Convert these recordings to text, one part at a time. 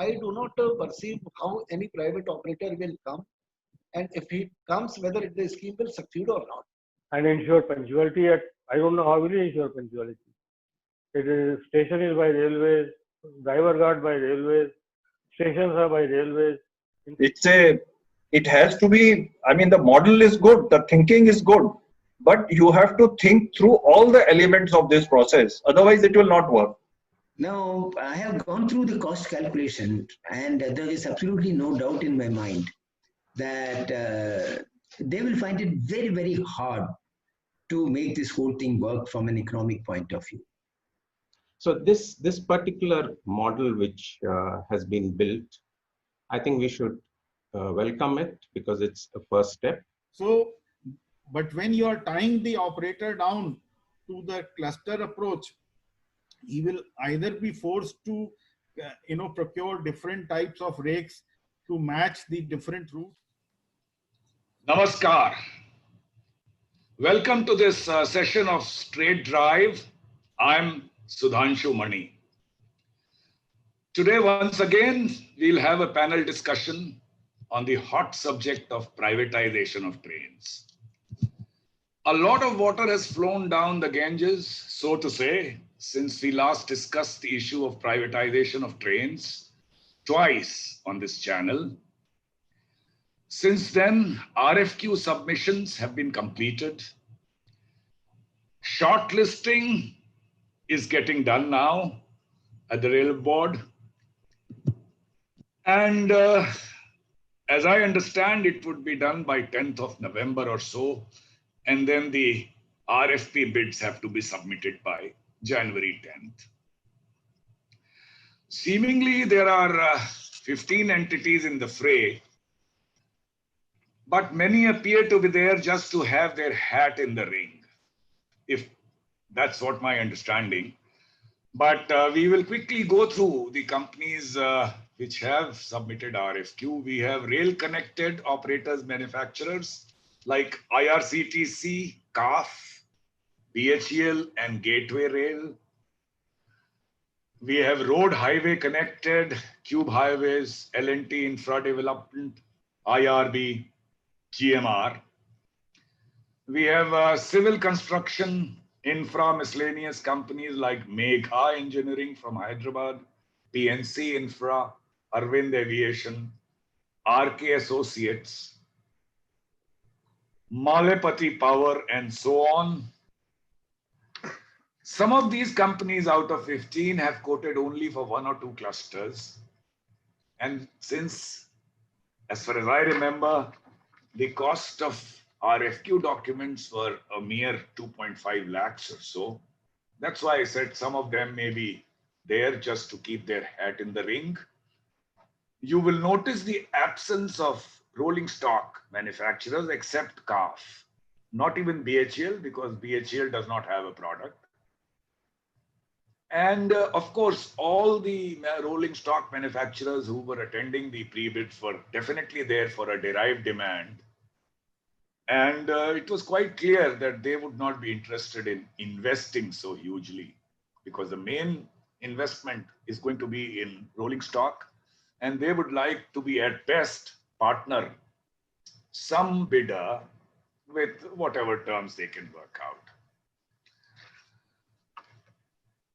I do not perceive how any private operator will come, and if he comes, whether the scheme will succeed or not. And ensure punctuality at, I don't know how will you ensure punctuality. It is, station is by railways, driver guard by railways, stations are by railways. It has to be, I mean, the model is good, the thinking is good, but you have to think through all the elements of this process. Otherwise, it will not work. Now, I have gone through the cost calculation, and there is absolutely no doubt in my mind that they will find it very, very hard to make this whole thing work from an economic point of view. So this particular model which has been built, I think we should welcome it because it's a first step. So, but when you are tying the operator down to the cluster approach, he will either be forced to procure different types of rakes to match the different routes. Namaskar. Welcome to this session of Straight Drive. I'm Sudhanshu Mani. Today, once again, we'll have a panel discussion on the hot subject of privatization of trains. A lot of water has flown down the Ganges, so to say, since we last discussed the issue of privatization of trains twice on this channel. Since then, RFQ submissions have been completed. Shortlisting is getting done now at the Rail Board. And as I understand, it would be done by 10th of November or so. And then the RFP bids have to be submitted by January 10th. Seemingly, there are 15 entities in the fray, but many appear to be there just to have their hat in the ring, if that's what my understanding. But we will quickly go through the companies which have submitted RFQ. We have rail-connected operators manufacturers like IRCTC, CAF, BHEL, and Gateway Rail. We have road highway connected, Cube Highways, L&T Infra Development, IRB, GMR. We have civil construction infra miscellaneous companies like Megha Engineering from Hyderabad, PNC Infra, Arvind Aviation, RK Associates, Malepati Power, and so on. Some of these companies out of 15 have quoted only for 1 or 2 clusters. And since, as far as I remember, the cost of RFQ documents were a mere 2.5 lakhs or so, that's why I said some of them may be there just to keep their hat in the ring. You will notice the absence of rolling stock manufacturers except CAF, not even BHEL, because BHEL does not have a product. And of course, all the rolling stock manufacturers who were attending the pre-bids were definitely there for a derived demand. And it was quite clear that they would not be interested in investing so hugely because the main investment is going to be in rolling stock, and they would like to be at best partner some bidder with whatever terms they can work out.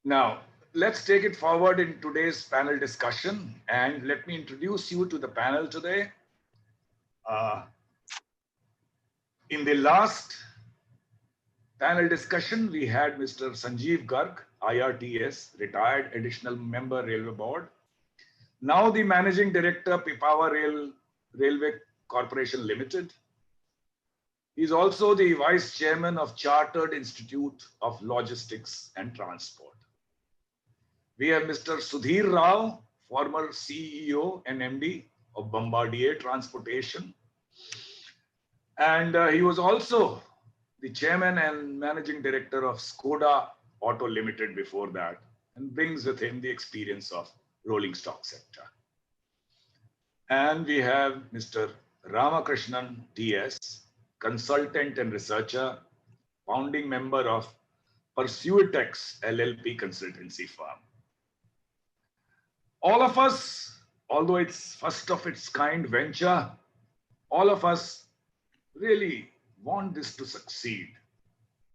Now, let's take it forward in today's panel discussion, and let me introduce you to the panel today. In the last panel discussion, we had Mr. Sanjiv Garg, IRTS, retired additional member, Railway Board. Now the Managing Director, Pipavav Railway Corporation Limited. He's also the Vice Chairman of Chartered Institute of Logistics and Transport. We have Mr. Sudhir Rao, former CEO and MD of Bombardier Transportation. And he was also the Chairman and Managing Director of Skoda Auto Limited before that, and brings with him the experience of rolling stock sector. And we have Mr. Ramakrishna TS, consultant and researcher, founding member of Pursuitex LLP consultancy firm. All of us although it's first of its kind venture, all of us really want this to succeed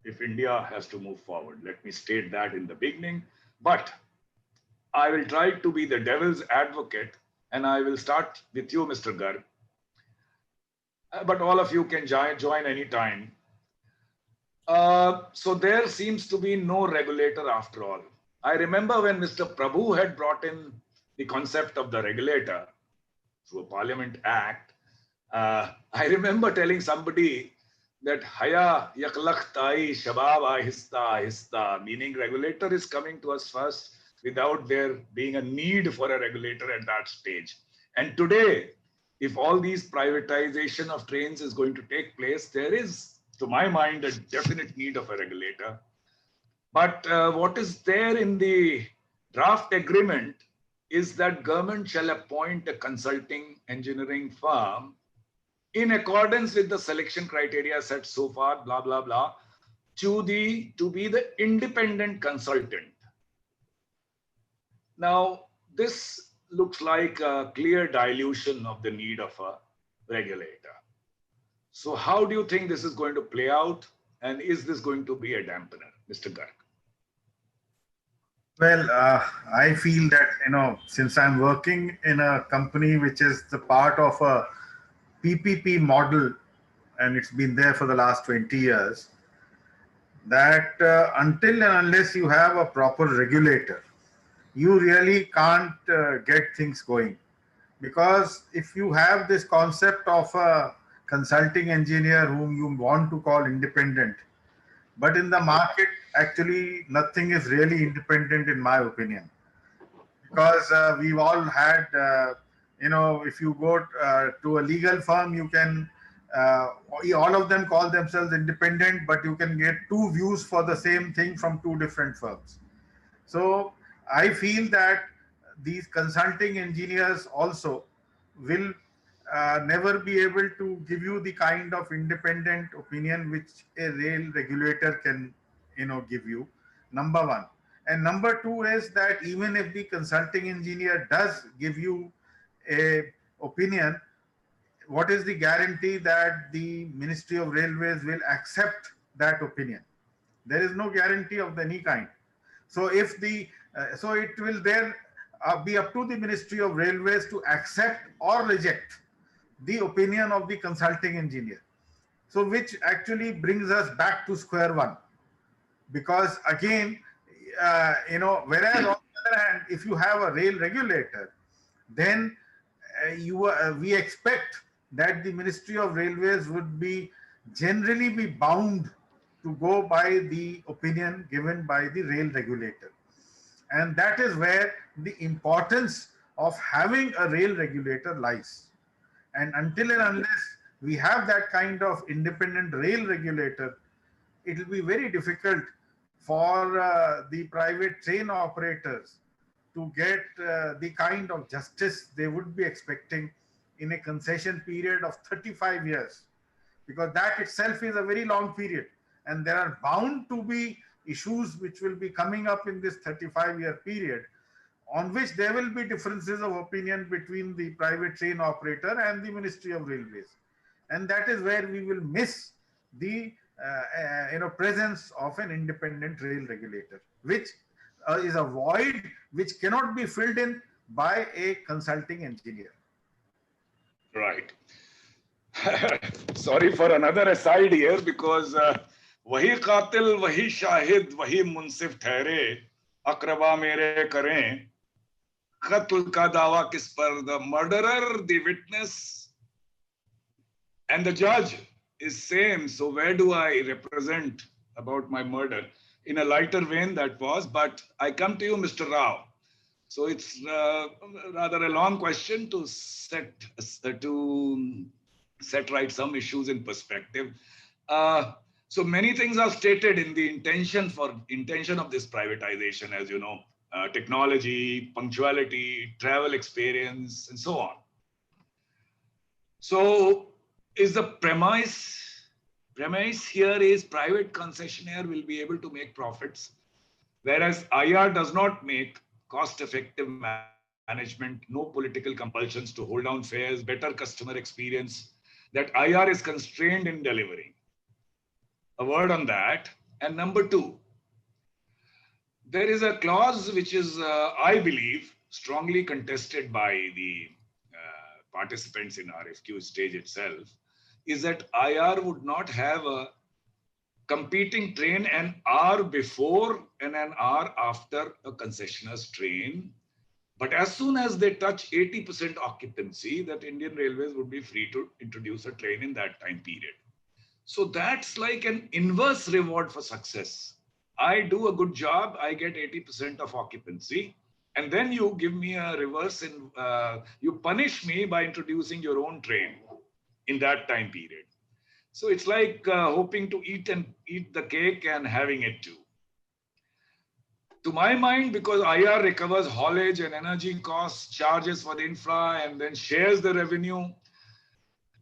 if India has to move forward. Let me state that in the beginning. But I will try to be the devil's advocate, and I will start with you, Mr. Garg. But all of you can join anytime. So there seems to be no regulator after all. I remember when Mr. Prabhu had brought in the concept of the regulator through a Parliament Act. I remember telling somebody that Haya yaklak tai shabab ahista ahista, meaning regulator is coming to us first without there being a need for a regulator at that stage. And today, if all these privatization of trains is going to take place, there is, to my mind, a definite need of a regulator. But what is there in the draft agreement is that government shall appoint a consulting engineering firm in accordance with the selection criteria set so far, blah, blah, blah, to be the independent consultant. Now, this looks like a clear dilution of the need of a regulator. So how do you think this is going to play out? And is this going to be a dampener, Mr. Garg? Well, I feel that, since I'm working in a company which is the part of a PPP model, and it's been there for the last 20 years, that until and unless you have a proper regulator, you really can't get things going. Because if you have this concept of a consulting engineer whom you want to call independent, but in the market, actually, nothing is really independent in my opinion. Because we've all had, if you go to a legal firm, you can, all of them call themselves independent, but you can get two views for the same thing from two different firms. So I feel that these consulting engineers also will never be able to give you the kind of independent opinion which a rail regulator can, give you, number one. And number two is that even if the consulting engineer does give you a opinion, what is the guarantee that the Ministry of Railways will accept that opinion? There is no guarantee of any kind. So if so it will then be up to the Ministry of Railways to accept or reject the opinion of the consulting engineer. So which actually brings us back to square one. Because again, whereas on the other hand, if you have a rail regulator, then we expect that the Ministry of Railways would generally be bound to go by the opinion given by the rail regulator. And that is where the importance of having a rail regulator lies. And until and unless we have that kind of independent rail regulator, it will be very difficult for the private train operators to get the kind of justice they would be expecting in a concession period of 35 years. Because that itself is a very long period. And there are bound to be issues which will be coming up in this 35-year period, on which there will be differences of opinion between the private train operator and the Ministry of Railways. And that is where we will miss the presence of an independent rail regulator, which is a void which cannot be filled in by a consulting engineer. Right. Sorry for another aside here, because वही कातिल वही शाहिद वही मुंसिफ ठहरे अकरबा मेरे करें कत्ल का दावा किस पर, the murderer, the witness and the judge is same. So where do I represent about my murder? In a lighter vein that was, but I come to you, Mr. Rao. So it's rather a long question to set right some issues in perspective. So many things are stated in the intention of this privatization, as you know, technology, punctuality, travel experience, and so on. So is the premise here is private concessionaire will be able to make profits, whereas IR does not make cost-effective management, no political compulsions to hold down fares, better customer experience that IR is constrained in delivering. A word on that. And number two, there is a clause which is, I believe, strongly contested by the participants in RFQ stage itself, is that IR would not have a competing train an hour before and an hour after a concessionaire's train. But as soon as they touch 80% occupancy, that Indian Railways would be free to introduce a train in that time period. So that's like an inverse reward for success. I do a good job, I get 80% of occupancy, and then you give me a reverse, you punish me by introducing your own train in that time period. So it's like hoping to eat the cake and having it too. To my mind, because IR recovers haulage and energy costs, charges for the infra, and then shares the revenue,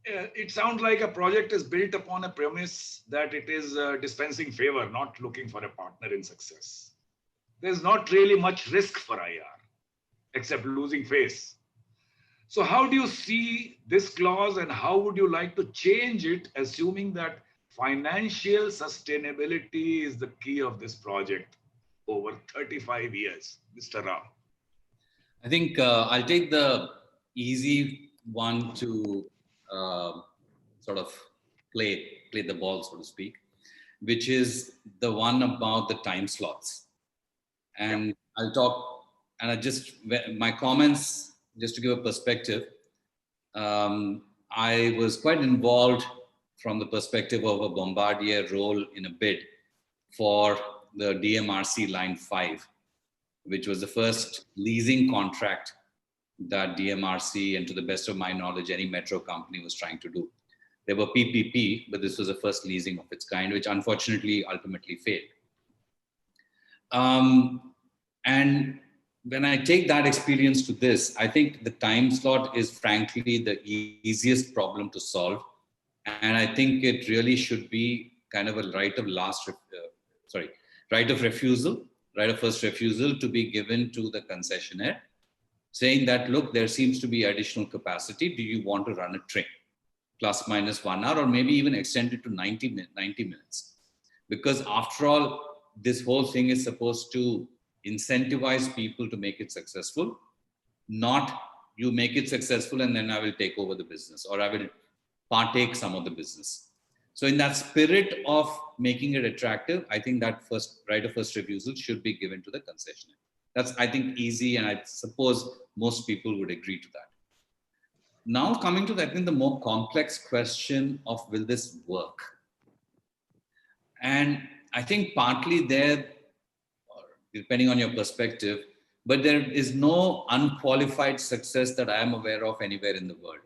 it sounds like a project is built upon a premise that it is dispensing favor, not looking for a partner in success. There's not really much risk for IR, except losing face. So how do you see this clause and how would you like to change it, assuming that financial sustainability is the key of this project over 35 years, Mr. Rao? I think I'll take the easy one to sort of play the ball, so to speak, which is the one about the time slots. And I'll talk, and my comments, just to give a perspective, I was quite involved from the perspective of a Bombardier role in a bid for the DMRC Line 5, which was the first leasing contract that DMRC, and to the best of my knowledge, any metro company was trying to do. There were PPP, but this was the first leasing of its kind, which unfortunately ultimately failed. And when I take that experience to this, I think the time slot is frankly the easiest problem to solve. And I think it really should be kind of a right of first refusal to be given to the concessionaire, saying that, look, there seems to be additional capacity. Do you want to run a train? Plus minus 1 hour, or maybe even extend it to 90 minutes. Because after all, this whole thing is supposed to incentivize people to make it successful, not you make it successful and then I will take over the business, or I will partake some of the business. So in that spirit of making it attractive, I think that right of first refusal should be given to the concessionaire. That's, I think, easy, and I suppose most people would agree to that. Now coming to, I think, the more complex question of will this work? And I think partly there, depending on your perspective, but there is no unqualified success that I am aware of anywhere in the world.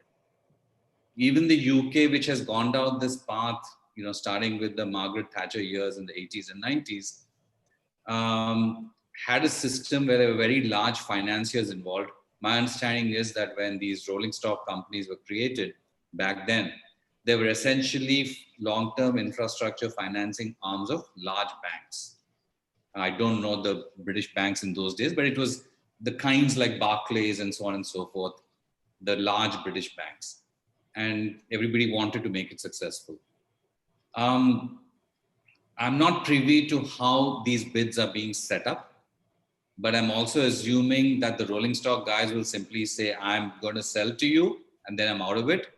Even the UK, which has gone down this path, starting with the Margaret Thatcher years in the 80s and 90s, had a system where there were very large financiers involved. My understanding is that when these rolling stock companies were created back then, they were essentially long-term infrastructure financing arms of large banks. I don't know the British banks in those days, but it was the kinds like Barclays and so on and so forth, the large British banks. And everybody wanted to make it successful. I'm not privy to how these bids are being set up, but I'm also assuming that the rolling stock guys will simply say, I'm going to sell to you and then I'm out of it.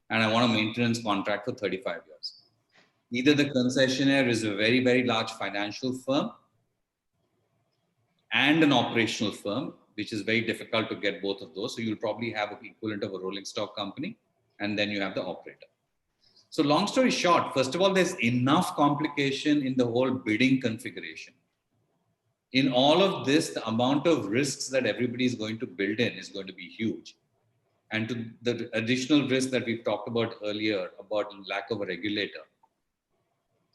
And I want a maintenance contract for 35 years. Either the concessionaire is a very, very large financial firm and an operational firm, which is very difficult to get both of those. So you'll probably have an equivalent of a rolling stock company, and then you have the operator. So long story short, first of all, there's enough complication in the whole bidding configuration. In all of this, the amount of risks that everybody is going to build in is going to be huge. And to the additional risk that we've talked about earlier, about lack of a regulator,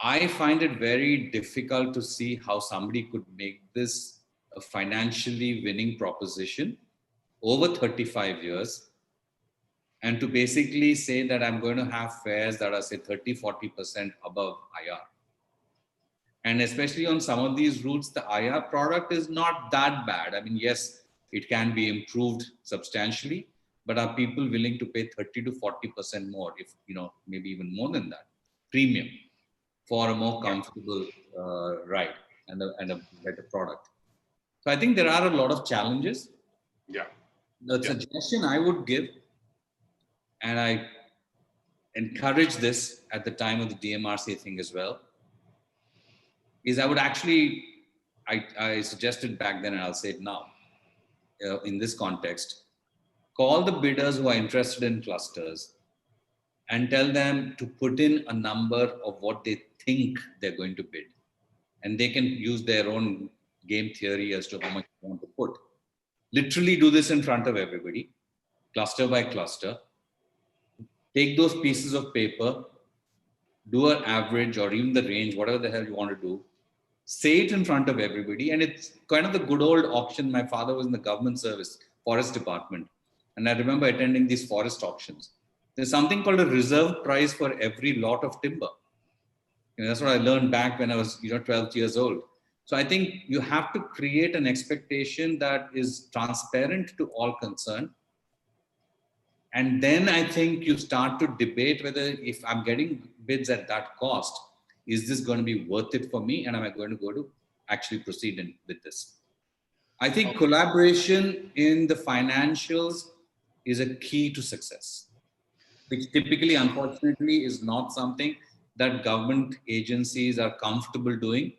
I find it very difficult to see how somebody could make this a financially winning proposition over 35 years, and to basically say that I'm going to have fares that are, say, 30-40% above IR. And especially on some of these routes, the IR product is not that bad. I mean, yes, It can be improved substantially, but are people willing to pay 30 to 40% more, if maybe even more than that, premium for a more comfortable ride and a better product? So I think there are a lot of challenges. Yeah. The suggestion I would give, and I encourage this at the time of the DMRC thing as well, is I would actually, I suggested back then and I'll say it now, in this context, call the bidders who are interested in clusters and tell them to put in a number of what they think they're going to bid. And they can use their own game theory as to how much they want to put. Literally do this in front of everybody, cluster by cluster. Take those pieces of paper, do an average or even the range, whatever the hell you want to do. Say it in front of everybody. And it's kind of the good old auction. My father was in the government service, forest department. And I remember attending these forest auctions. There's something called a reserve price for every lot of timber. That's what I learned back when I was 12 years old. So I think you have to create an expectation that is transparent to all concerned. And then I think you start to debate whether, if I'm getting bids at that cost, is this going to be worth it for me? And am I going to go to actually proceed with this? I think collaboration in the financials is a key to success, which typically, unfortunately, is not something that government agencies are comfortable doing,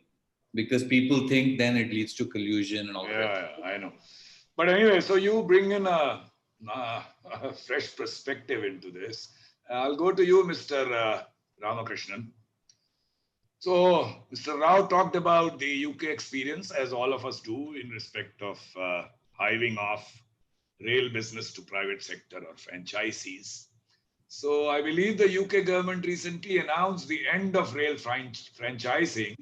because people think then it leads to collusion and all that. Yeah, I know. But anyway, so you bring in a fresh perspective into this. I'll go to you, Mr. Ramakrishnan. So Mr. Rao talked about the UK experience, as all of us do, in respect of hiving off rail business to private sector or franchisees. So I believe the UK government recently announced the end of rail franchising,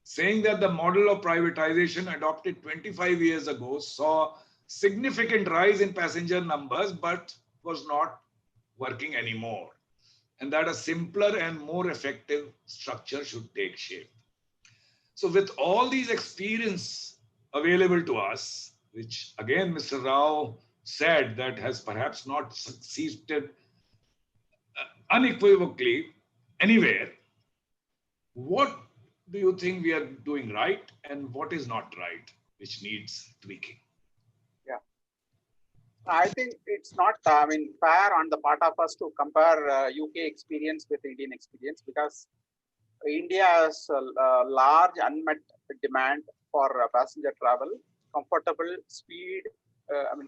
saying that the model of privatization adopted 25 years ago saw significant rise in passenger numbers, but was not working anymore, and that a simpler and more effective structure should take shape. So with all these experience available to us, which again Mr. Rao said that has perhaps not succeeded unequivocally anywhere, what do you think we are doing right and what is not right, which needs tweaking? Yeah, I think it's not fair on the part of us to compare UK experience with Indian experience, because India has a large unmet demand for passenger travel, comfortable speed,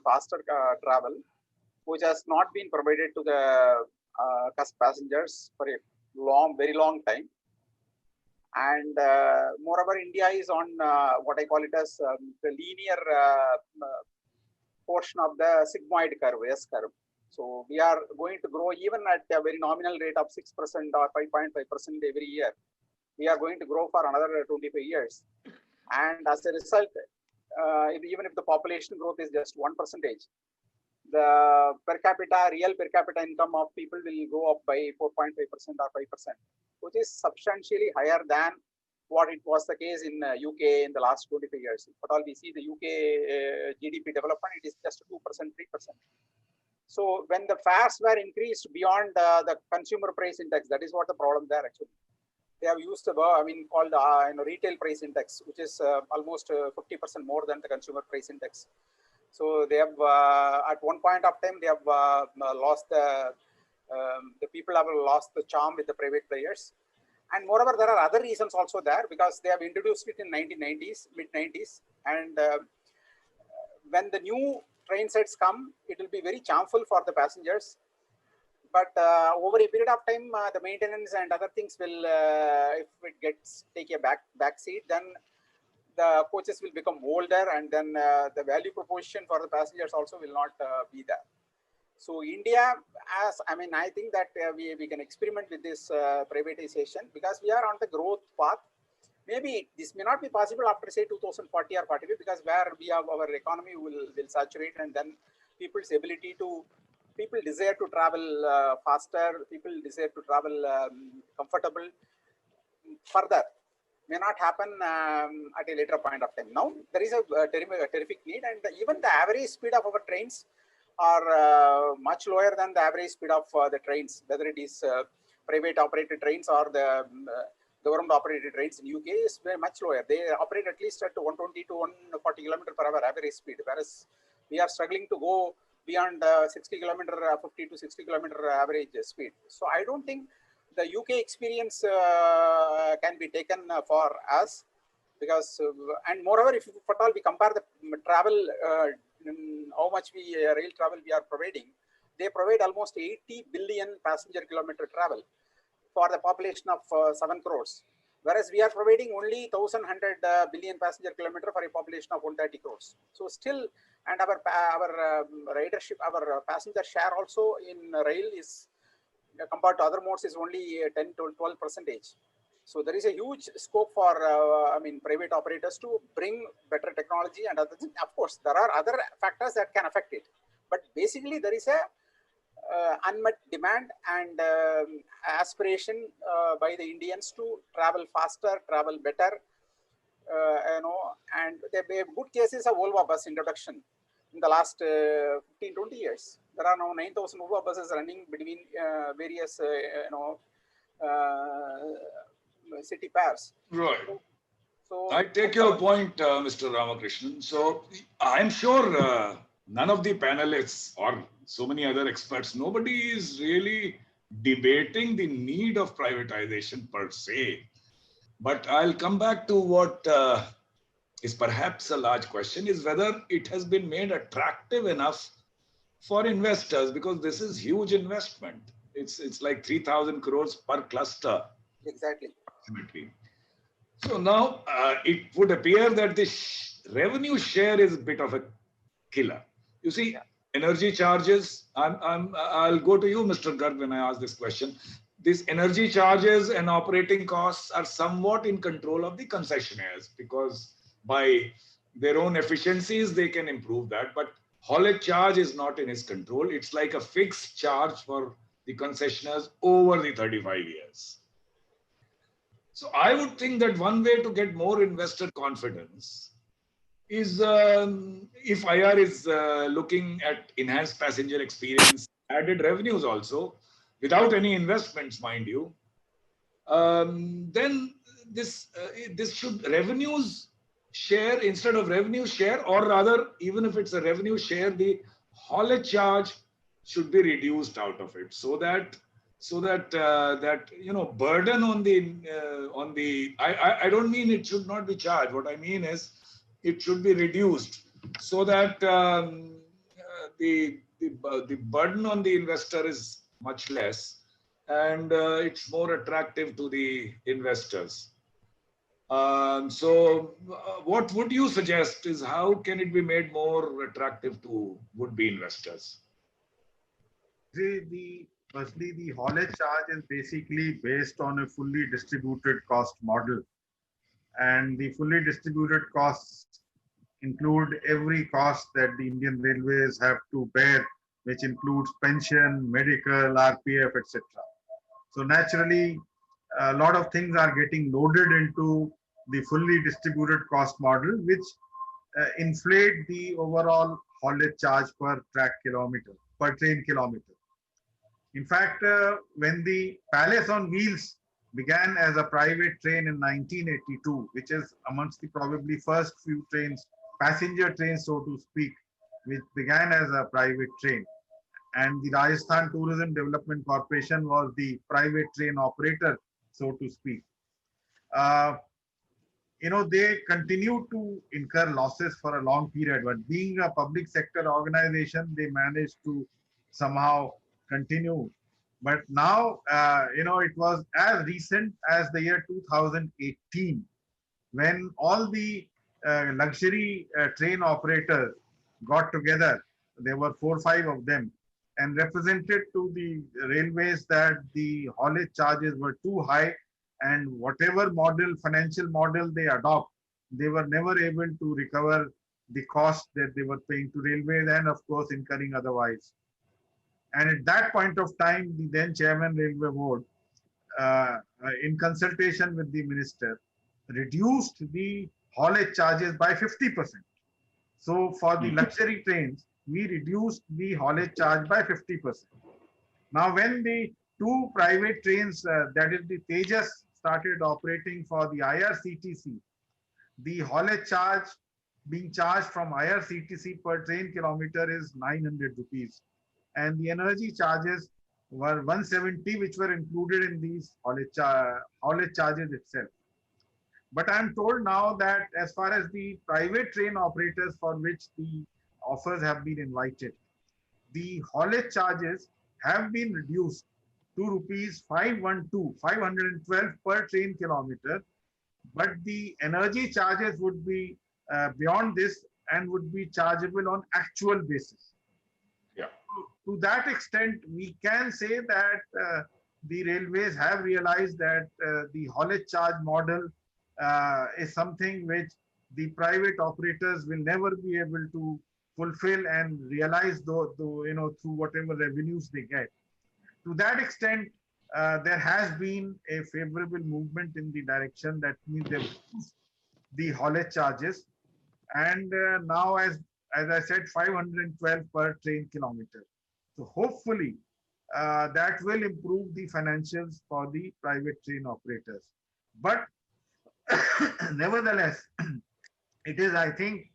faster travel, which has not been provided to the passengers for a very long time. And moreover, India is on what I call it as the linear portion of the sigmoid curve, S curve. So we are going to grow even at a very nominal rate of 6% or 5.5% every year. We are going to grow for another 25 years. And as a result, even if the population growth is just 1%, the real per capita income of people will go up by 4.5% or 5%, which is substantially higher than what it was the case in UK in the last 25 years. But all we see the UK GDP development, it is just 2%, 3%. So when the fares were increased beyond the consumer price index, that is what the problem there actually. They have used called retail price index, which is almost 50% more than the consumer price index. So they have at one point of time they have lost the people have lost the charm with the private players. And moreover, there are other reasons also there, because they have introduced it in 1990s, mid-90s. And when the new train sets come, it will be very charmful for the passengers. But over a period of time, the maintenance and other things will, if it gets take a back seat, then the coaches will become older, and then the value proposition for the passengers also will not be there. So India, I think that we can experiment with this privatization, because we are on the growth path. Maybe this may not be possible after say 2040 or 45, because where we have our economy will saturate, and then people desire to travel faster, people desire to travel comfortable further. may not happen at a later point of time. Now there is a terrific need, and even the average speed of our trains are much lower than the average speed of the trains, whether it is private operated trains or the government operated trains in UK is very much lower. They operate at least at 120 to 140 km per hour average speed, whereas we are struggling to go beyond 60 kilometer, 50 to 60 kilometer average speed. So I don't think the UK experience can be taken for us, because and moreover, if at all we compare the travel, how much we rail travel we are providing, they provide almost 80 billion passenger kilometer travel for the population of 7 crores, whereas we are providing only 1,100 billion passenger kilometer for a population of 130 crores. So still, and our ridership, our passenger share also in rail is compared to other modes is only 10 to 12%. So there is a huge scope for private operators to bring better technology and other things. Of course, there are other factors that can affect it, but basically there is a unmet demand and aspiration by the Indians to travel faster, travel better, and there are good cases of Volvo bus introduction in the last 15-20 years. There are now 9,000 Volvo buses running between various city pairs. Right. So I take your point, Mr. Ramakrishnan. So I'm sure none of the panelists or so many other experts, nobody is really debating the need of privatization per se. But I'll come back to what is perhaps a large question, is whether it has been made attractive enough for investors, because this is huge investment. It's like 3,000 crores per cluster. Exactly. Approximately. So now it would appear that the revenue share is a bit of a killer. You see, energy charges, I'll go to you, Mr. Garg, when I ask this question. These energy charges and operating costs are somewhat in control of the concessionaires, because by their own efficiencies, they can improve that. But haulage charge is not in his control. It's like a fixed charge for the concessionaires over the 35 years. So I would think that one way to get more investor confidence is if IR is looking at enhanced passenger experience, added revenues also, without any investments, mind you, then this should revenues share instead of revenue share, or rather, even if it's a revenue share, the haulage charge should be reduced out of it, so that burden on the I don't mean it should not be charged. What I mean is it should be reduced, so that the burden on the investor is much less, and it's more attractive to the investors. What would you suggest is how can it be made more attractive to would-be investors? Firstly, the haulage charge is basically based on a fully distributed cost model. And the fully distributed costs include every cost that the Indian Railways have to bear, which includes pension, medical, RPF, etc. So naturally, a lot of things are getting loaded into the fully distributed cost model, which inflate the overall haulage charge per train kilometer. In fact, when the Palace on Wheels began as a private train in 1982, which is amongst the probably first few trains, passenger trains, so to speak, which began as a private train. And the Rajasthan Tourism Development Corporation was the private train operator, so to speak. They continued to incur losses for a long period, but being a public sector organization, they managed to somehow continue. But now, it was as recent as the year 2018, when all the luxury train operators got together. There were 4 or 5 of them, and represented to the railways that the haulage charges were too high, and whatever financial model they adopt, they were never able to recover the cost that they were paying to railways, and of course incurring otherwise. And at that point of time, the then chairman Railway Board, in consultation with the minister, reduced the haulage charges by 50%. So for the luxury trains, we reduced the haulage charge by 50%. Now, when the two private trains, that is the Tejas, started operating for the IRCTC, the haulage charge being charged from IRCTC per train kilometer is 900 rupees. And the energy charges were 170, which were included in these haulage charges itself. But I'm told now that as far as the private train operators for which the offers have been invited, the haulage charges have been reduced to rupees 512 per train kilometer, but the energy charges would be beyond this and would be chargeable on actual basis. Yeah. To that extent, we can say that the railways have realized that the haulage charge model is something which the private operators will never be able to fulfill and realize through whatever revenues they get. To that extent, there has been a favorable movement in the direction that means they've reduced the haulage charges, and now as I said, 512 per train kilometer. So hopefully that will improve the financials for the private train operators. But nevertheless, it is, I think,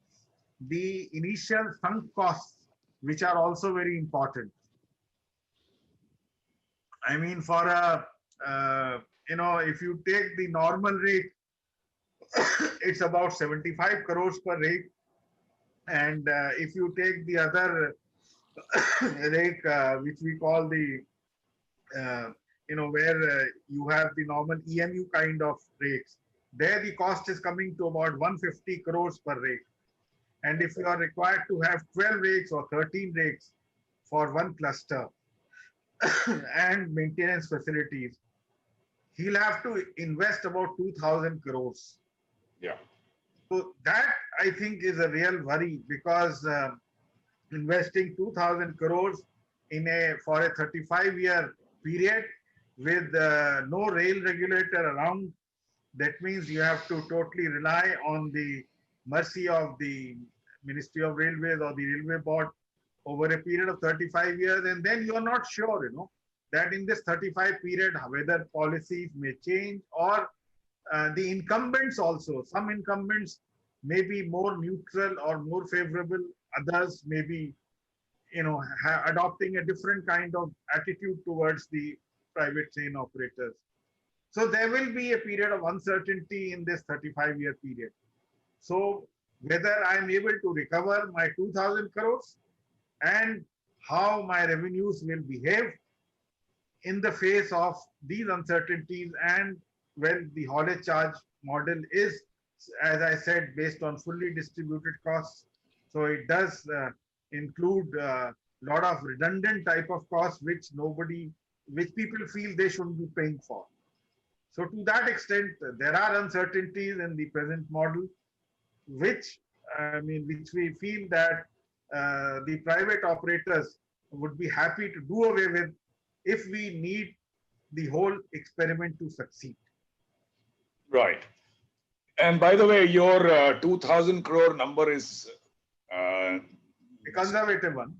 the initial sunk costs which are also very important. I mean, for a if you take the normal rate, it's about 75 crores per rate, and if you take the other rate, which we call the where you have the normal EMU kind of rates, there the cost is coming to about 150 crores per rake. And if you are required to have 12 rakes or 13 rakes for one cluster and maintenance facilities, he'll have to invest about 2,000 crores. Yeah. So that, I think, is a real worry, because investing 2,000 crores for a 35-year period with no rail regulator around, that means you have to totally rely on the mercy of the Ministry of Railways or the Railway Board over a period of 35 years. And then you are not sure, that in this 35 period, whether policies may change, or the incumbents also. Some incumbents may be more neutral or more favorable. Others may be, adopting a different kind of attitude towards the private train operators. So there will be a period of uncertainty in this 35-year period. So whether I'm able to recover my 2,000 crores and how my revenues will behave in the face of these uncertainties, and when the haulage charge model is, as I said, based on fully distributed costs. So it does include a lot of redundant type of costs which people feel they shouldn't be paying for. So to that extent, there are uncertainties in the present model, which we feel that the private operators would be happy to do away with if we need the whole experiment to succeed. Right. And by the way, your 2,000 crore number is a conservative one.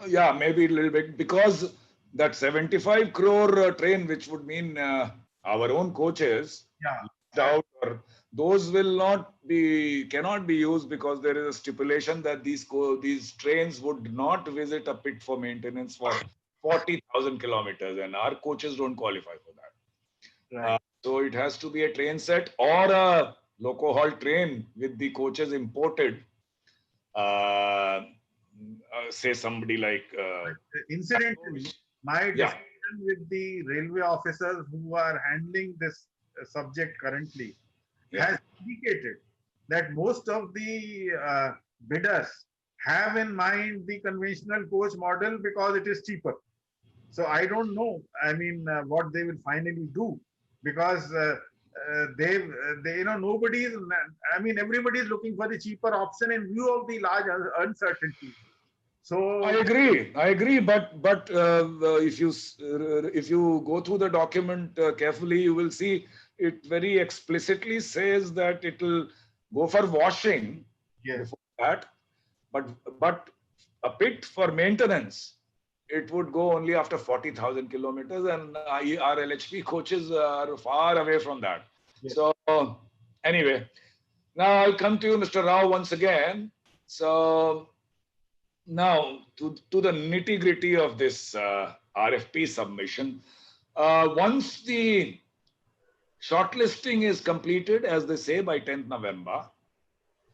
Yeah, maybe a little bit, because that 75 crore train, which would mean our own coaches, Yeah. Those cannot be used, because there is a stipulation that these trains would not visit a pit for maintenance for 40,000 kilometers, and our coaches don't qualify for that. Right. So it has to be a train set or a loco haul train with the coaches imported. Say somebody like. Incidentally, my discussion with the railway officers who are handling this subject currently has indicated that most of the bidders have in mind the conventional coach model because it is cheaper. So I don't know, what they will finally do, because nobody is, everybody is looking for the cheaper option in view of the large uncertainty. So I agree, but if you go through the document carefully, you will see it very explicitly says that it will go for washing before that, but a pit for maintenance, it would go only after 40,000 kilometers, and our LHP coaches are far away from that. Yes. So anyway, now I'll come to you, Mr. Rao, once again. So now to the nitty gritty of this RFP submission. Once the shortlisting is completed, as they say, by 10th November,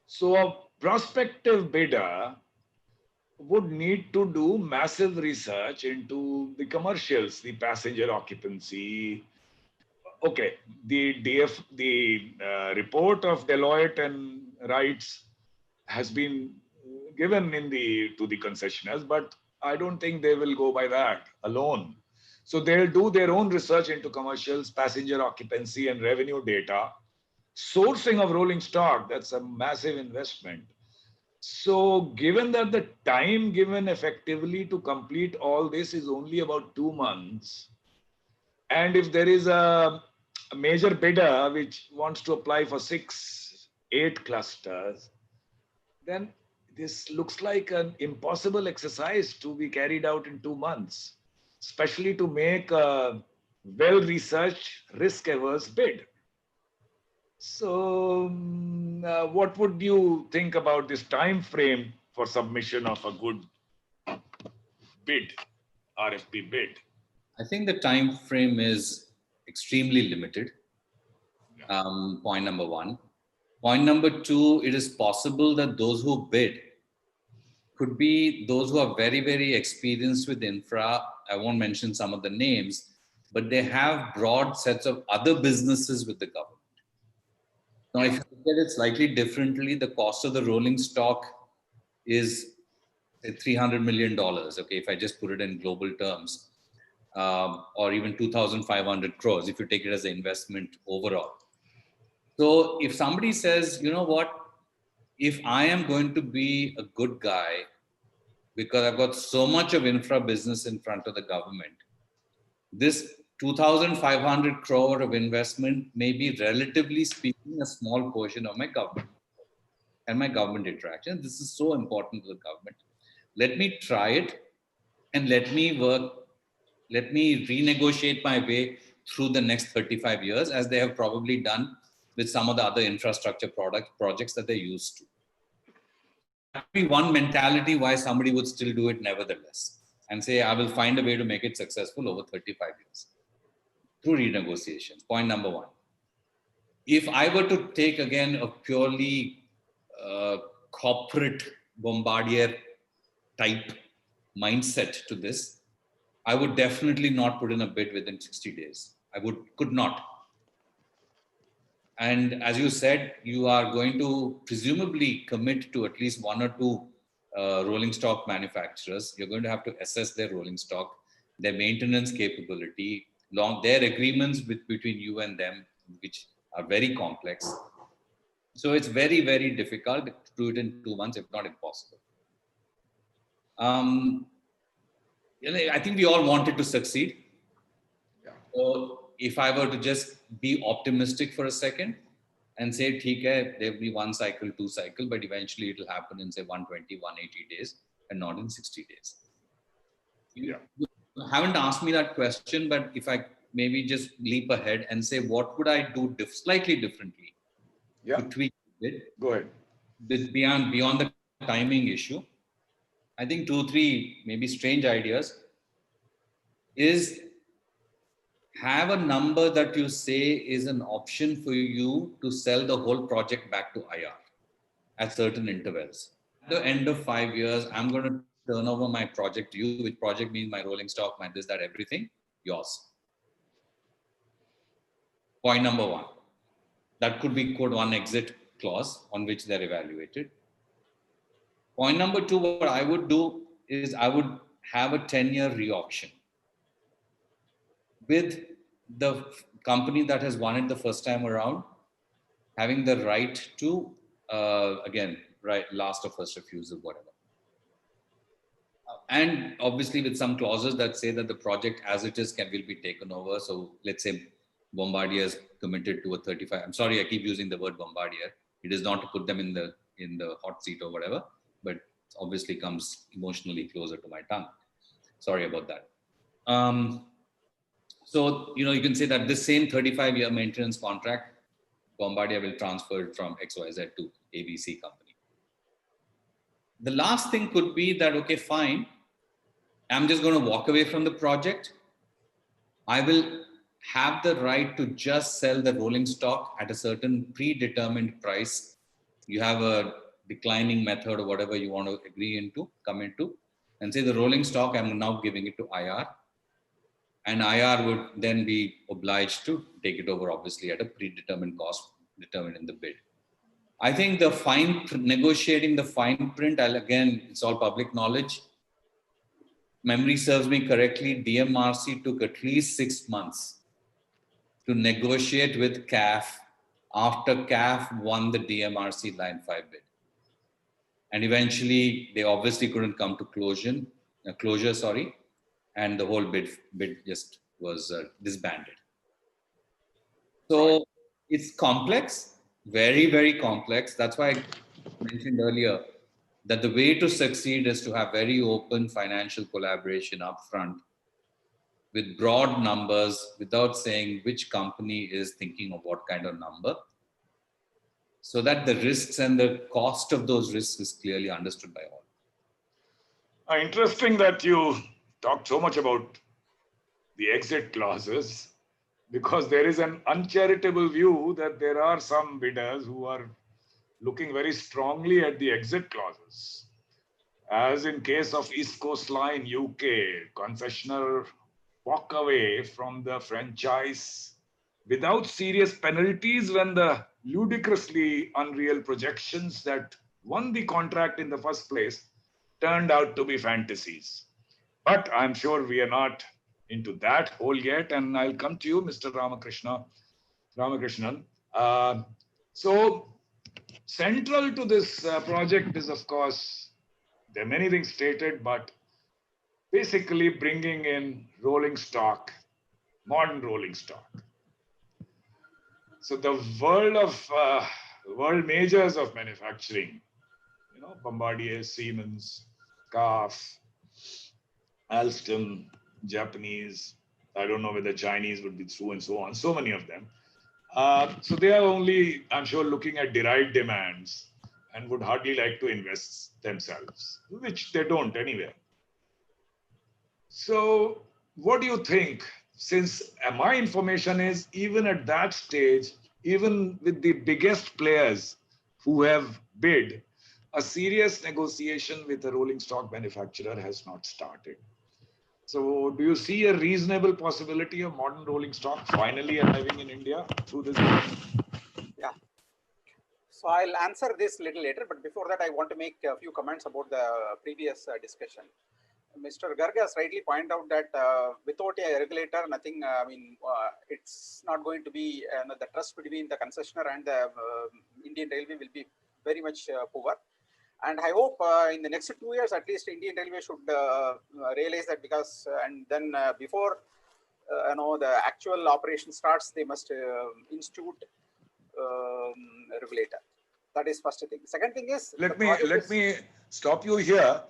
so a prospective bidder would need to do massive research into the commercials, the passenger occupancy. Okay, the report of Deloitte and Wrights has been given to the concessionaires, but I don't think they will go by that alone. So they'll do their own research into commercials, passenger occupancy, and revenue data. Sourcing of rolling stock, that's a massive investment. So given that the time given effectively to complete all this is only about 2 months, and if there is a major bidder which wants to apply for 6-8 clusters, then this looks like an impossible exercise to be carried out in 2 months, especially to make a well-researched, risk-averse bid. So what would you think about this time frame for submission of a good bid, RFP bid? I think the time frame is extremely limited. Point number one. Point number two, it is possible that those who bid could be those who are very, very experienced with infra. I won't mention some of the names, but they have broad sets of other businesses with the government. Now, if you look at it slightly differently, the cost of the rolling stock is $300 million. Okay, if I just put it in global terms, or even 2,500 crores, if you take it as an investment overall. So if somebody says, you know what, if I am going to be a good guy, because I've got so much of infra business in front of the government, this 2,500 crore of investment may be, relatively speaking, a small portion of my government and my government interaction. This is so important to the government. Let me try it and let me work. Let me renegotiate my way through the next 35 years, as they have probably done with some of the other infrastructure projects that they used to. That would be one mentality why somebody would still do it nevertheless and say, I will find a way to make it successful over 35 years through renegotiations. Point number one. If I were to take again a purely corporate Bombardier type mindset to this, I would definitely not put in a bid within 60 days. I could not. And as you said, you are going to presumably commit to at least 1 or 2 rolling stock manufacturers. You're going to have to assess their rolling stock, their maintenance capability, their agreements between you and them, which are very complex. So it's very, very difficult to do it in 2 months, if not impossible. I think we all wanted to succeed. Yeah. So if I were to just be optimistic for a second and say, theek hai, there will be 1 cycle, 2 cycle, but eventually it will happen in say 120, 180 days and not in 60 days. You haven't asked me that question, but if I maybe just leap ahead and say, what would I do slightly differently to tweak it? Go ahead. Beyond the timing issue. I think 2, 3 maybe strange ideas is have a number that you say is an option for you to sell the whole project back to IR at certain intervals. At the end of 5 years, I'm going to turn over my project to you, which project means my rolling stock, my this, that, everything, yours. Point number one. That could be code 1 exit clause on which they're evaluated. Point number 2, what I would do is I would have a 10-year re-auction with the company that has won it the first time around, having the right to, last or first refusal, whatever. And obviously with some clauses that say that the project as it is will be taken over. So let's say Bombardier is committed to a 35. I'm sorry, I keep using the word Bombardier. It is not to put them in the hot seat or whatever, but obviously comes emotionally closer to my tongue. Sorry about that. So, you can say that this same 35-year maintenance contract, Bombardier will transfer it from XYZ to ABC company. The last thing could be that, okay, fine, I'm just going to walk away from the project. I will have the right to just sell the rolling stock at a certain predetermined price. You have a declining method or whatever you want to come into, and say the rolling stock, I'm now giving it to IR. And IR would then be obliged to take it over, obviously, at a predetermined cost determined in the bid. I think negotiating the fine print, again, it's all public knowledge. Memory serves me correctly, DMRC took at least 6 months to negotiate with CAF after CAF won the DMRC Line 5 bid. And eventually, they obviously couldn't come to closure, and the whole bid just was disbanded. So it's complex, very, very complex. That's why I mentioned earlier that the way to succeed is to have very open financial collaboration upfront with broad numbers without saying which company is thinking of what kind of number, so that the risks and the cost of those risks is clearly understood by all. Interesting that you talked so much about the exit clauses, because there is an uncharitable view that there are some bidders who are looking very strongly at the exit clauses. As in case of East Coast Line, UK, concessionaire walk away from the franchise without serious penalties when the ludicrously unreal projections that won the contract in the first place turned out to be fantasies. But I'm sure we are not into that hole yet, and I'll come to you, Mr. Ramakrishnan. So central to this project is, of course, there are many things stated, but basically bringing in rolling stock, modern rolling stock. So the world majors of manufacturing, Bombardier, Siemens, CAF, Alstom, Japanese, I don't know whether Chinese would be through, and so on, so many of them. So they are only, I'm sure, looking at derived demands and would hardly like to invest themselves, which they don't anywhere. So what do you think? Since my information is, even at that stage, even with the biggest players who have bid, a serious negotiation with a rolling stock manufacturer has not started. So do you see a reasonable possibility of modern rolling stock finally arriving in India through this? Yeah. So I'll answer this a little later, but before that, I want to make a few comments about the previous discussion. Mr. Garg has rightly pointed out that without a regulator, nothing, it's not going to be, the trust between the concessionaire and the Indian Railway will be very much poor. And I hope in the next 2 years, at least Indian Railway should realize that, because, and then before, the actual operation starts, they must institute a regulator. That is first thing. Second thing is, let me stop you here.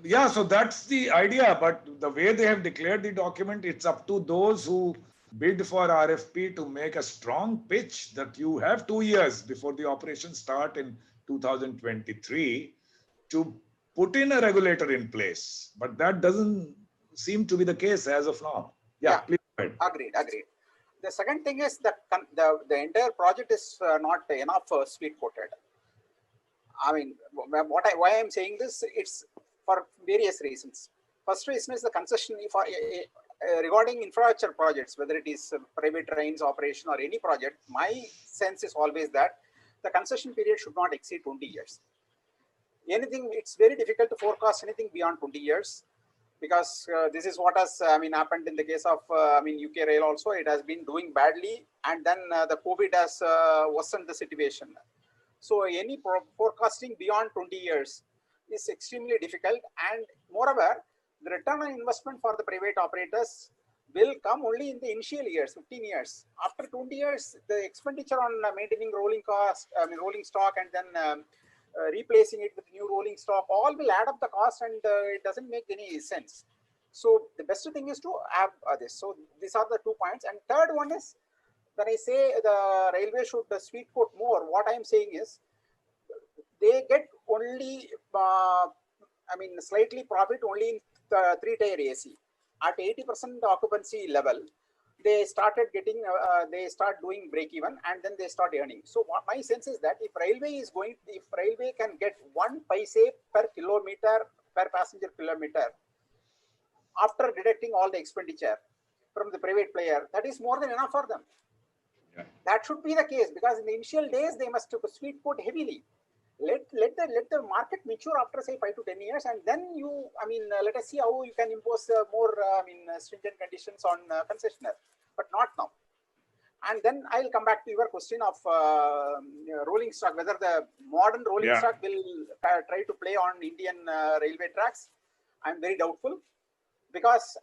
Yeah, so that's the idea, but the way they have declared the document, it's up to those who bid for RFP to make a strong pitch that you have 2 years before the operation start in 2023 to put in a regulator in place. But that doesn't seem to be the case as of now. Yeah, please go ahead. Agreed. The second thing is that the entire project is not enough sweet coated. I mean, why I'm saying this, it's for various reasons. First reason is the concession regarding infrastructure projects, whether it is private trains operation or any project. My sense is always that the concession period should not exceed 20 years. Anything, it's very difficult to forecast anything beyond 20 years, because this is what has happened in the case of UK Rail also. It has been doing badly, and then the COVID has worsened the situation. So any forecasting beyond 20 years is extremely difficult, and moreover, the return on investment for the private operators, will come only in the initial years, 15 years. After 20 years, the expenditure on maintaining rolling cost, rolling stock, and then replacing it with new rolling stock, all will add up the cost, and it doesn't make any sense. So the best thing is to have this. So these are the 2 points. And third one is, when I say the railway should sweet coat more, what I am saying is they get only, slightly profit only in the 3-tier AC. At 80% occupancy level, they started getting, they start doing break even, and then they start earning. So what my sense is that if railway can get 1 paise per kilometer, per passenger kilometer, after deducting all the expenditure from the private player, that is more than enough for them. Yeah. That should be the case, because in the initial days they must sweet coat heavily. Let the market mature after say 5 to 10 years, and then you, let us see how you can impose more stringent conditions on concessionaire, but not now. And then I'll come back to your question of rolling stock, whether the modern rolling stock will try to play on Indian railway tracks. I'm very doubtful, because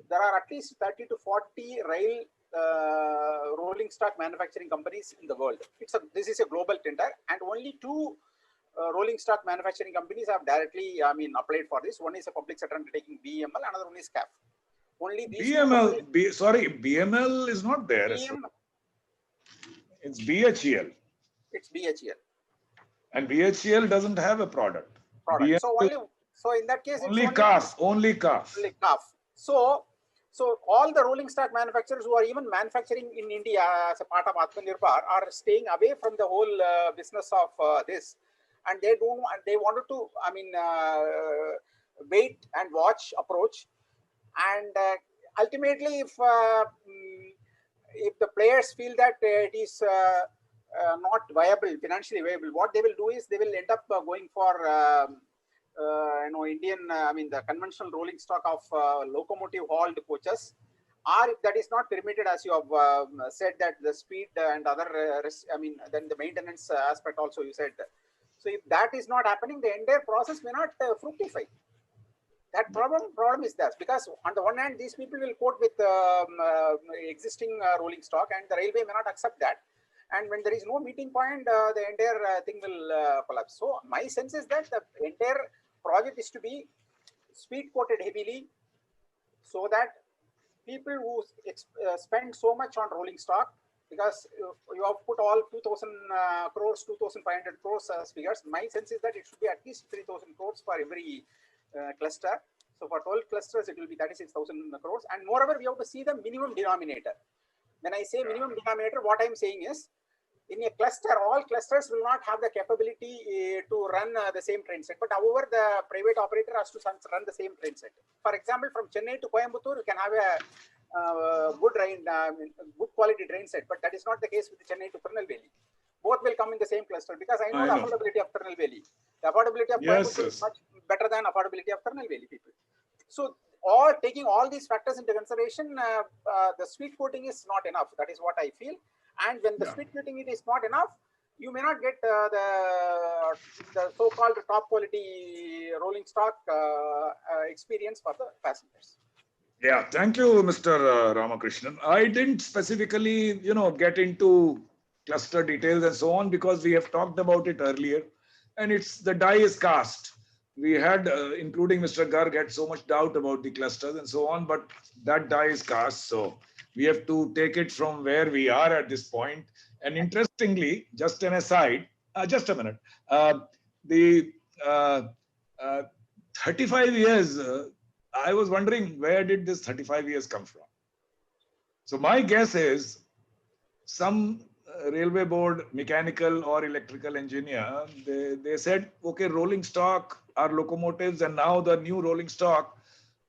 there are at least 30 to 40 rail rolling stock manufacturing companies in the world. This is a global tender, and only 2 rolling stock manufacturing companies have directly applied for this. One is a public sector undertaking, BML, another one is CAF. Only these BML is not there. It's BHEL. It's BHEL. And BHEL doesn't have a product. So in that case, only CAF. Only CAF. So all the rolling stock manufacturers who are even manufacturing in India as a part of Atmanirbhar are staying away from the whole business of this, and they wanted to wait and watch approach, and ultimately if the players feel that it is not viable, financially viable, what they will do is they will end up going for Indian, the conventional rolling stock of locomotive hauled coaches, or if that is not permitted, as you have said, that the speed and other, then the maintenance aspect also you said. So if that is not happening, the entire process may not fructify. That problem is that, because on the one hand, these people will quote with existing rolling stock, and the railway may not accept that. And when there is no meeting point, the entire thing will collapse. So my sense is that the entire project is to be speed coated heavily, so that people who spend so much on rolling stock, because you have put all 2,000 crores, 2,500 crores as figures. My sense is that it should be at least 3,000 crores for every cluster. So for 12 clusters, it will be 36,000 crores. And moreover, we have to see the minimum denominator. When I say minimum denominator, what I'm saying is, in a cluster, all clusters will not have the capability to run the same train set. But however, the private operator has to run the same train set. For example, from Chennai to Coimbatore, you can have a good quality train set. But that is not the case with Chennai to Tirunelveli. Both will come in the same cluster, because I know the affordability of Tirunelveli. The affordability of Coimbatore is much better than affordability of Tirunelveli people. So, taking all these factors into consideration, the sweet coating is not enough. That is what I feel. And when the sweet coating it is not enough, you may not get the so-called top quality rolling stock experience for the passengers. Yeah, thank you, Mr. Ramakrishnan. I didn't specifically, get into cluster details and so on, because we have talked about it earlier, and the die is cast. We had, including Mr. Garg, had so much doubt about the clusters and so on, but that die is cast. So we have to take it from where we are at this point. And interestingly, just an aside, just a minute, the 35 years, I was wondering, where did this 35 years come from? So my guess is some railway board mechanical or electrical engineer, they said, okay, rolling stock are locomotives, and now the new rolling stock,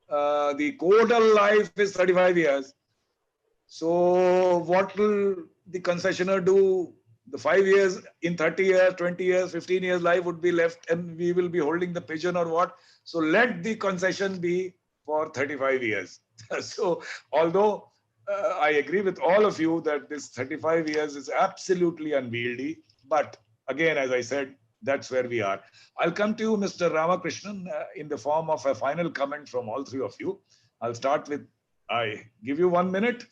the total life is 35 years. So what will the concessionaire do? The 5 years, in 30 years, 20 years, 15 years life would be left, and we will be holding the pigeon or what? So let the concession be for 35 years. So although I agree with all of you that this 35 years is absolutely unwieldy, but again, as I said, that's where we are. I'll come to you, Mr. Ramakrishnan, in the form of a final comment from all three of you. I'll start with I give you 1 minute.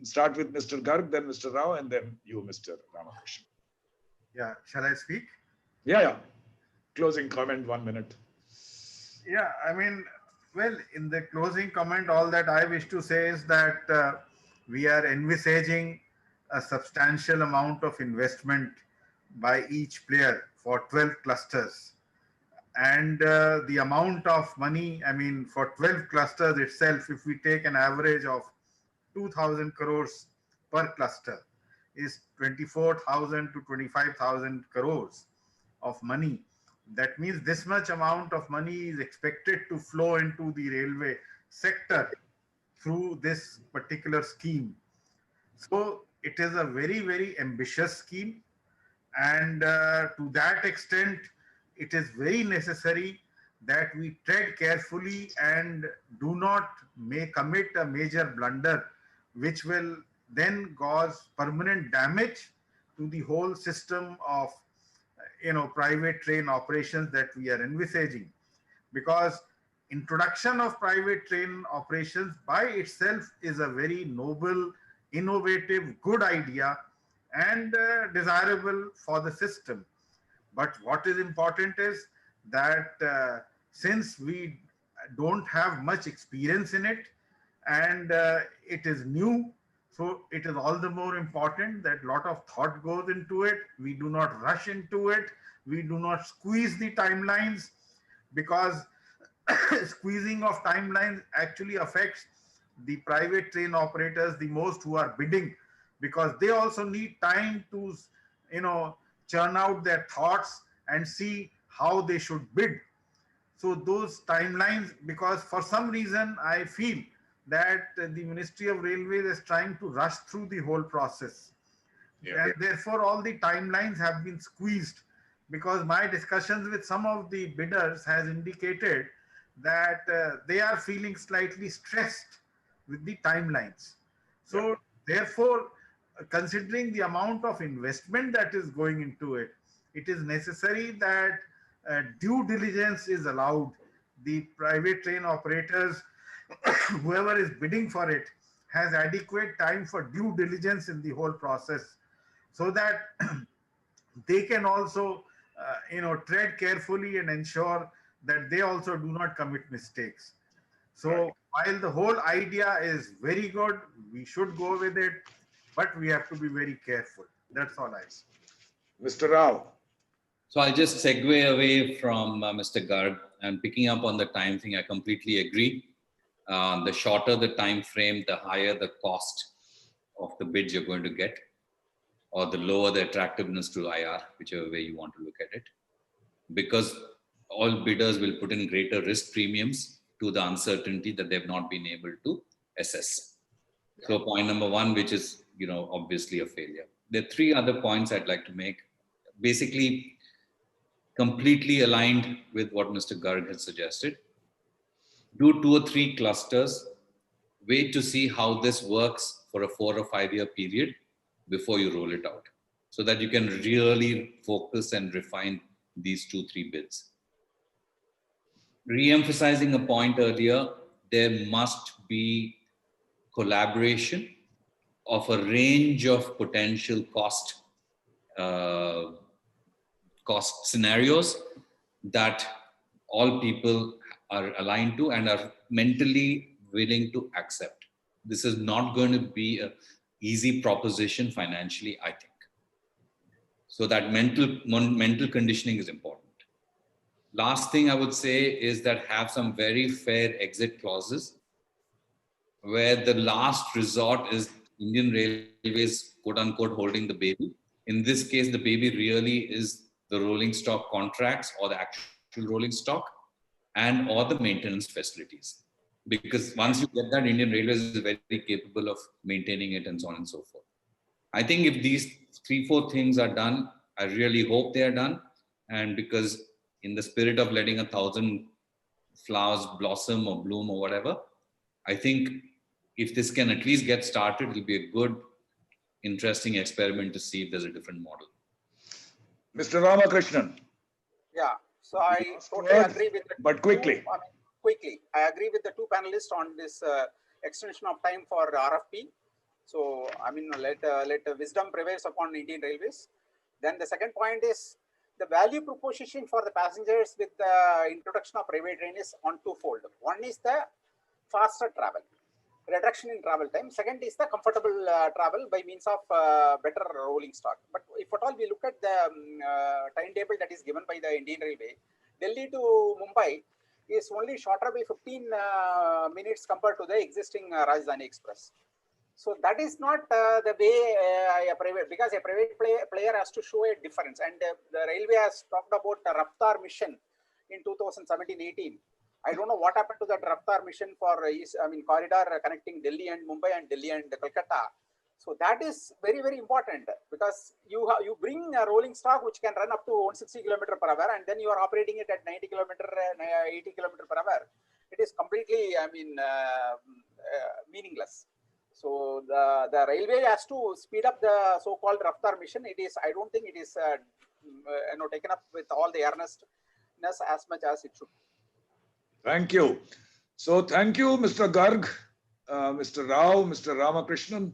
Start with Mr. Garg, then Mr. Rao, and then you, Mr. Ramakrishna. Yeah, shall I speak? Yeah. Closing comment, 1 minute. Yeah, I mean, well, in the closing comment, all that I wish to say is that we are envisaging a substantial amount of investment by each player for 12 clusters. And the amount of money, I mean, for 12 clusters itself, if we take an average of 2,000 crores per cluster, is 24,000 to 25,000 crores of money. That means this much amount of money is expected to flow into the railway sector through this particular scheme. So it is a very, very ambitious scheme. And to that extent, it is very necessary that we tread carefully and do not commit a major blunder, which will then cause permanent damage to the whole system of private train operations that we are envisaging. Because introduction of private train operations by itself is a very noble, innovative, good idea and desirable for the system. But what is important is that since we don't have much experience in it and it is new, so it is all the more important that a lot of thought goes into it. We do not rush into it. We do not squeeze the timelines, because squeezing of timelines actually affects the private train operators the most, who are bidding, because they also need time to churn out their thoughts and see how they should bid. So those timelines, because for some reason I feel that the Ministry of Railways is trying to rush through the whole process. Yeah. And therefore all the timelines have been squeezed, because my discussions with some of the bidders has indicated that they are feeling slightly stressed with the timelines. So therefore, considering the amount of investment that is going into it, it is necessary that due diligence is allowed. The private train operators, whoever is bidding for it, has adequate time for due diligence in the whole process, so that they can also tread carefully and ensure that they also do not commit mistakes. So while the whole idea is very good, we should go with it, but we have to be very careful. That's all I say. Mr. Rao. So I'll just segue away from Mr. Garg, and picking up on the time thing. I completely agree. The shorter the time frame, the higher the cost of the bids you're going to get, or the lower the attractiveness to IR, whichever way you want to look at it. Because all bidders will put in greater risk premiums to the uncertainty that they've not been able to assess. So point number one, which is, obviously a failure. There are three other points I'd like to make. Basically, completely aligned with what Mr. Garg has suggested. Do 2 or 3 clusters, wait to see how this works for a 4 or 5 year period before you roll it out, so that you can really focus and refine these 2-3 bids. Re-emphasizing a point earlier, there must be collaboration of a range of potential cost scenarios that all people are aligned to and are mentally willing to accept. This is not going to be an easy proposition financially, I think. So that mental conditioning is important. Last thing I would say is that have some very fair exit clauses, where the last resort is Indian Railways, quote unquote, holding the baby. In this case, the baby really is the rolling stock contracts, or the actual rolling stock, and or the maintenance facilities. Because once you get that, Indian Railways is very capable of maintaining it and so on and so forth. I think if these 3-4 things are done, I really hope they are done. And because in the spirit of letting 1,000 flowers blossom or bloom or whatever, I think if this can at least get started, it will be a good, interesting experiment to see if there's a different model. Mr. Ramakrishnan. Yeah, so I totally agree with the but quickly. Quickly, I agree with the 2 panelists on this extension of time for RFP. So, I mean, let wisdom prevails upon Indian Railways. Then the second point is the value proposition for the passengers with the introduction of private train is on twofold. One is the faster travel, reduction in travel time. Second is the comfortable travel by means of better rolling stock. But if at all we look at the timetable that is given by the Indian Railway, Delhi to Mumbai is only shorter by 15 minutes compared to the existing Rajdhani Express. So that is not the way a private, because a private player has to show a difference. And the railway has talked about the Raftar mission in 2017-18. I don't know what happened to that Raftar mission for corridor connecting Delhi and Mumbai and Delhi and Kolkata. So that is very, very important, because you bring a rolling stock which can run up to 160 km per hour, and then you are operating it at 90 km, 80 km per hour. It is completely, meaningless. So the railway has to speed up the so-called Raftar mission. It is, I don't think it is taken up with all the earnestness as much as it should. Thank you. So thank you, Mr. Garg, Mr. Rao, Mr. Ramakrishnan.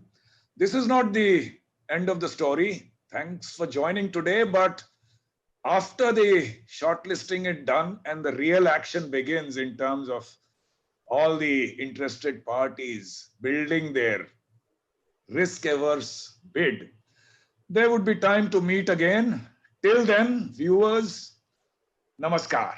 This is not the end of the story. Thanks for joining today. But after the shortlisting is done and the real action begins in terms of all the interested parties building their risk-averse bid, there would be time to meet again. Till then, viewers, namaskar.